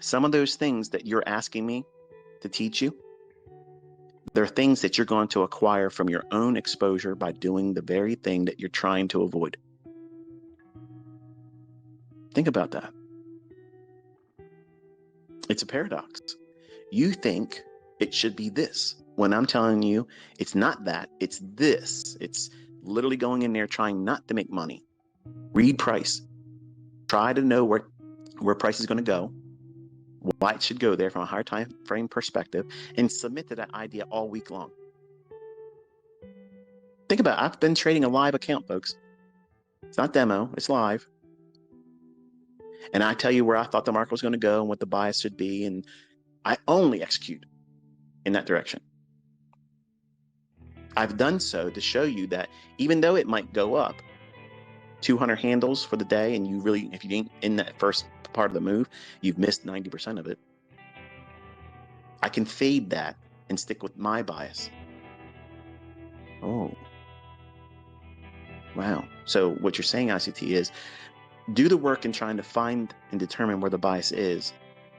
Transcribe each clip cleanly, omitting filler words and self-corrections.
Some of those things that you're asking me to teach you, they're things that you're going to acquire from your own exposure by doing the very thing that you're trying to avoid. Think about that. It's a paradox. You think it should be this, when I'm telling you it's not that, it's this. It's literally going in there trying not to make money. Read price. Try to know where price is going to go, why it should go there from a higher time frame perspective, and submit to that idea all week long. Think about it. I've been trading a live account, folks. It's not demo, it's live. And I tell you where I thought the market was going to go and what the bias should be, and I only execute in that direction. I've done so to show you that even though it might go up 200 handles for the day, and you really, if you ain't in that first part of the move, you've missed 90% of it. I can fade that and stick with my bias. Oh, wow. So what you're saying, ICT, is do the work in trying to find and determine where the bias is.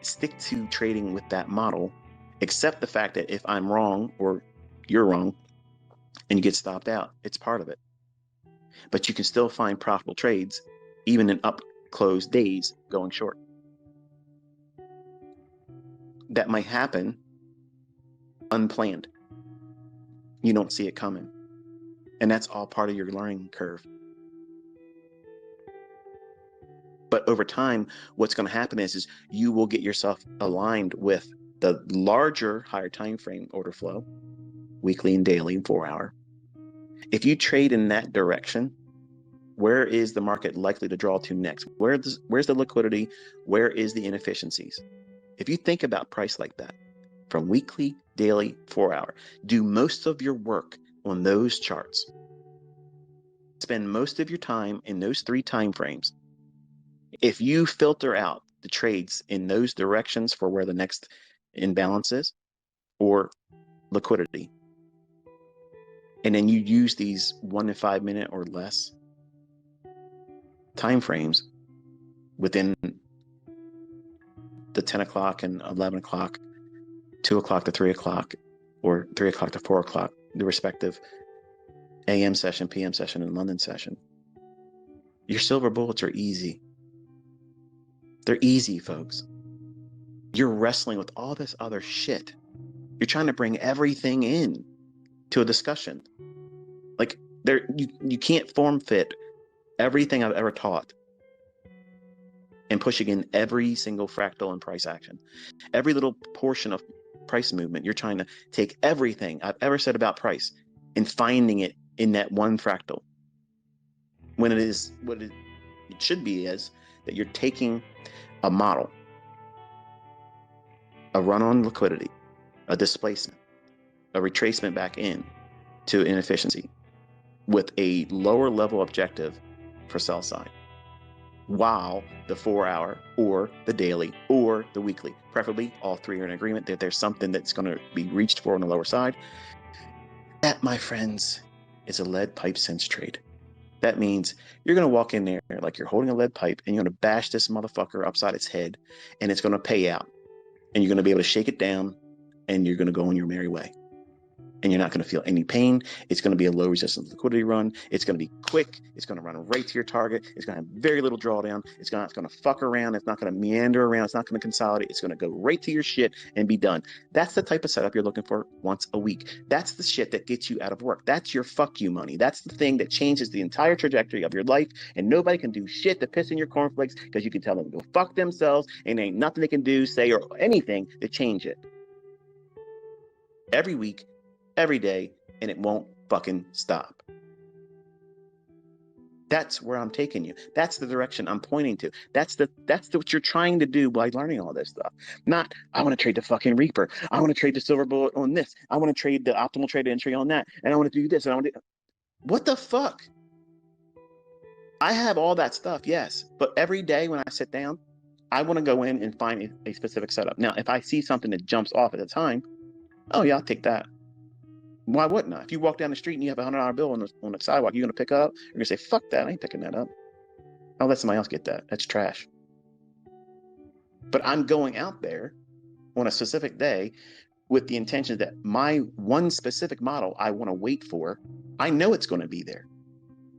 Stick to trading with that model, accept the fact that if I'm wrong or you're wrong and you get stopped out, it's part of it. But you can still find profitable trades even in up close days going short. That might happen unplanned. You don't see it coming. And that's all part of your learning curve. But over time, what's going to happen is you will get yourself aligned with the larger, higher time frame order flow, weekly and daily and 4 hour. If you trade in that direction, where is the market likely to draw to next? Where's the liquidity? Where is the inefficiencies? If you think about price like that, from weekly, daily, 4 hour, do most of your work on those charts. Spend most of your time in those 3 time frames. If you filter out the trades in those directions for where the next imbalance is or liquidity, and then you use these 1 to 5 minute or less time frames within the 10 o'clock and 11 o'clock, 2 o'clock to 3 o'clock, or 3 o'clock to 4 o'clock, the respective AM session, PM session, and London session, your silver bullets are easy. They're easy, folks. You're wrestling with all this other shit. You're trying to bring everything in to a discussion. Like you can't form fit everything I've ever taught and pushing in every single fractal and price action. Every little portion of price movement, you're trying to take everything I've ever said about price and finding it in that one fractal. When it is what it should be is that you're taking a model, a run on liquidity, a displacement, a retracement back in to inefficiency with a lower level objective for sell side, while the 4 hour or the daily or the weekly, preferably all 3 are in agreement that there's something that's going to be reached for on the lower side. That, my friends, is a lead pipe sense trade. That means you're going to walk in there like you're holding a lead pipe and you're going to bash this motherfucker upside its head and it's going to pay out. And you're going to be able to shake it down and you're going to go on your merry way. And you're not going to feel any pain. It's going to be a low resistance liquidity run. It's going to be quick. It's going to run right to your target. It's going to have very little drawdown. It's going to fuck around. It's not going to meander around. It's not going to consolidate. It's going to go right to your shit and be done. That's the type of setup you're looking for once a week. That's the shit that gets you out of work. That's your fuck you money. That's the thing that changes the entire trajectory of your life. And nobody can do shit to piss in your cornflakes because you can tell them to go fuck themselves and there ain't nothing they can do, say, or anything to change it. Every week, every day, and it won't fucking stop. That's where I'm taking you. That's the direction I'm pointing to. That's what you're trying to do by learning all this stuff. Not, I want to trade the fucking Reaper. I want to trade the silver bullet on this. I want to trade the optimal trade entry on that. And I want to do this. And I want to. What the fuck? I have all that stuff, yes. But every day when I sit down, I want to go in and find a specific setup. Now, if I see something that jumps off at the time, oh yeah, I'll take that. Why wouldn't I? If you walk down the street and you have a $100 bill on the sidewalk, you're going to pick up? You're going to say, fuck that, I ain't picking that up. I'll let somebody else get that. That's trash. But I'm going out there on a specific day with the intention that my one specific model I want to wait for, I know it's going to be there.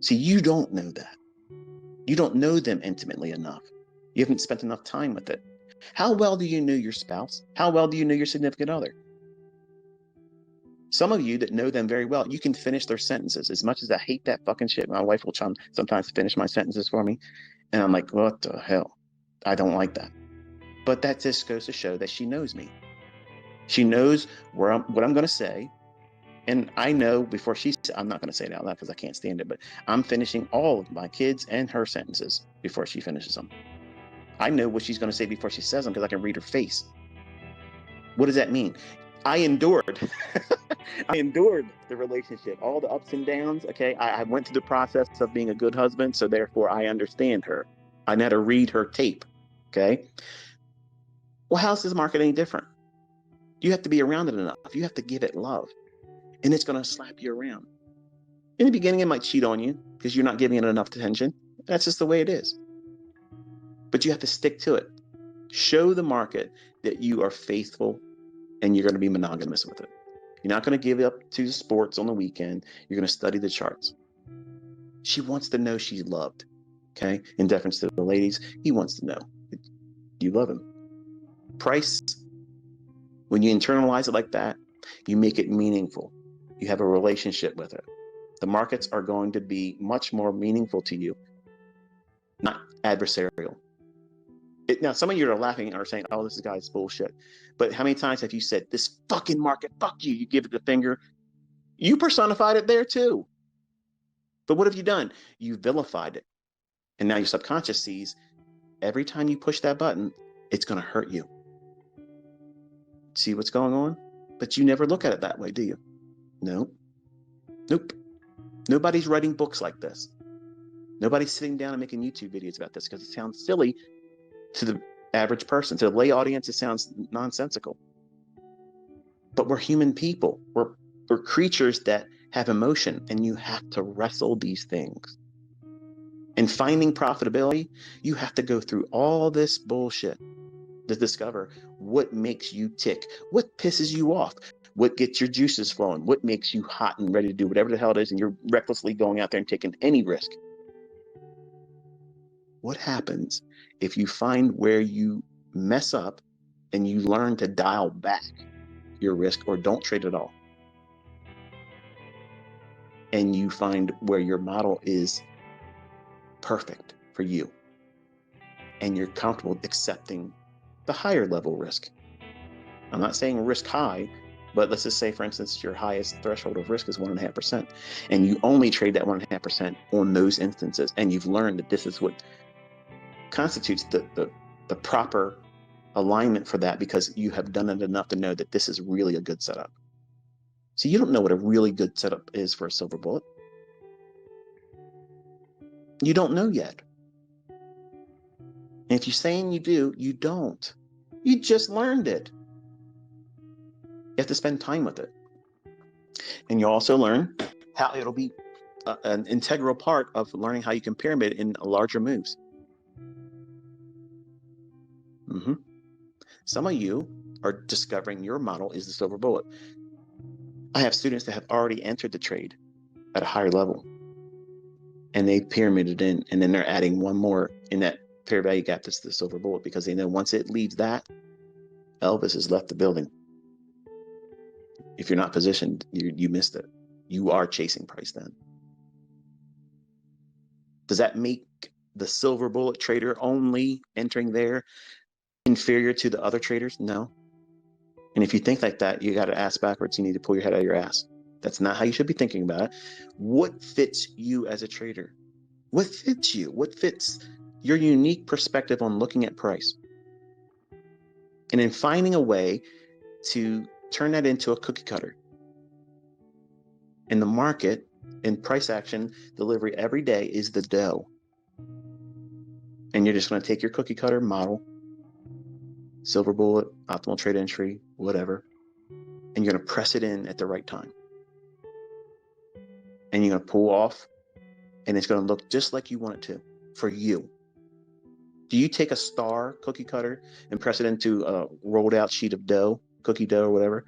See, you don't know that. You don't know them intimately enough. You haven't spent enough time with it. How well do you know your spouse? How well do you know your significant other? Some of you that know them very well, you can finish their sentences. As much as I hate that fucking shit, my wife will sometimes finish my sentences for me. And I'm like, what the hell? I don't like that. But that just goes to show that she knows me. She knows what I'm going to say. And I know before I'm not going to say it out loud because I can't stand it, but I'm finishing all of my kids and her sentences before she finishes them. I know what she's going to say before she says them because I can read her face. What does that mean? I endured. I endured the relationship, all the ups and downs. Okay. I went through the process of being a good husband. So therefore I understand her. I know how to read her tape. Okay. Well, how's this market any different? You have to be around it enough. You have to give it love, and it's going to slap you around. In the beginning, it might cheat on you because you're not giving it enough attention. That's just the way it is. But you have to stick to it. Show the market that you are faithful and you're going to be monogamous with it. You're not going to give up to sports on the weekend. You're going to study the charts. She wants to know she's loved. Okay. In deference to the ladies, he wants to know, do you love him? Price, when you internalize it like that, you make it meaningful. You have a relationship with it. The markets are going to be much more meaningful to you, not adversarial. Now, some of you are laughing and are saying, oh, this guy's bullshit. But how many times have you said, this fucking market, fuck you? You give it the finger. You personified it there too. But what have you done? You vilified it. And now your subconscious sees every time you push that button, it's going to hurt you. See what's going on? But you never look at it that way, do you? Nope. Nobody's writing books like this. Nobody's sitting down and making YouTube videos about this because it sounds silly to the average person. To the lay audience, it sounds nonsensical. But we're human people. We're creatures that have emotion, and you have to wrestle these things. In finding profitability, you have to go through all this bullshit to discover what makes you tick, what pisses you off, what gets your juices flowing, what makes you hot and ready to do whatever the hell it is, and you're recklessly going out there and taking any risk. What happens if you find where you mess up and you learn to dial back your risk or don't trade at all? And you find where your model is perfect for you and you're comfortable accepting the higher level risk. I'm not saying risk high, but let's just say, for instance, your highest threshold of risk is 1.5%, and you only trade that 1.5% on those instances, and you've learned that this is what constitutes the proper alignment for that because you have done it enough to know that this is really a good setup. So you don't know what a really good setup is for a silver bullet. You don't know yet. And if you're saying you do, you don't. You just learned it. You have to spend time with it. And you also learn how it'll be an integral part of learning how you can pyramid in larger moves. Some of you are discovering your model is the silver bullet. I have students that have already entered the trade at a higher level, and they pyramided in, and then they're adding one more in that fair value gap that's the silver bullet, because they know once it leaves that, Elvis has left the building. If you're not positioned, you missed it. You are chasing price then. Does that make the silver bullet trader only entering there inferior to the other traders? No. And if you think like that, you got to ask backwards. You need to pull your head out of your ass. That's not how you should be thinking about it. What fits you as a trader? What fits you? What fits your unique perspective on looking at price? And in finding a way to turn that into a cookie cutter. In the market, in price action delivery every day is the dough. And you're just going to take your cookie cutter model, silver bullet, optimal trade entry, whatever, and you're going to press it in at the right time. And you're going to pull off, and it's going to look just like you want it to for you. Do you take a star cookie cutter and press it into a rolled out sheet of dough, cookie dough or whatever,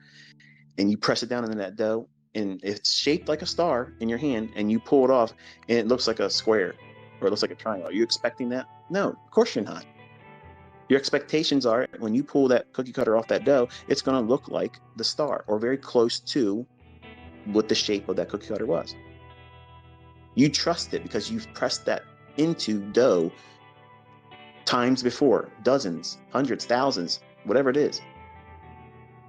and you press it down into that dough, and it's shaped like a star in your hand, and you pull it off, and it looks like a square, or it looks like a triangle? Are you expecting that? No, of course you're not. Your expectations are when you pull that cookie cutter off that dough, it's going to look like the star or very close to what the shape of that cookie cutter was. You trust it because you've pressed that into dough times before, dozens, hundreds, thousands, whatever it is.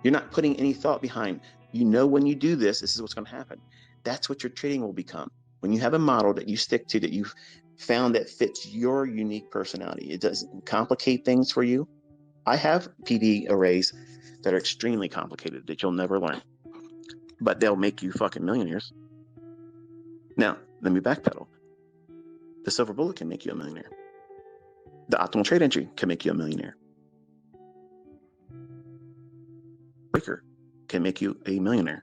You're not putting any thought behind, when you do this, this is what's going to happen. That's what your trading will become. When you have a model that you stick to, that you've found that fits your unique personality, it doesn't complicate things for you. I have PD arrays that are extremely complicated that you'll never learn, but they'll make you fucking millionaires. Now, let me backpedal. The silver bullet can make you a millionaire. The optimal trade entry can make you a millionaire. Breaker can make you a millionaire.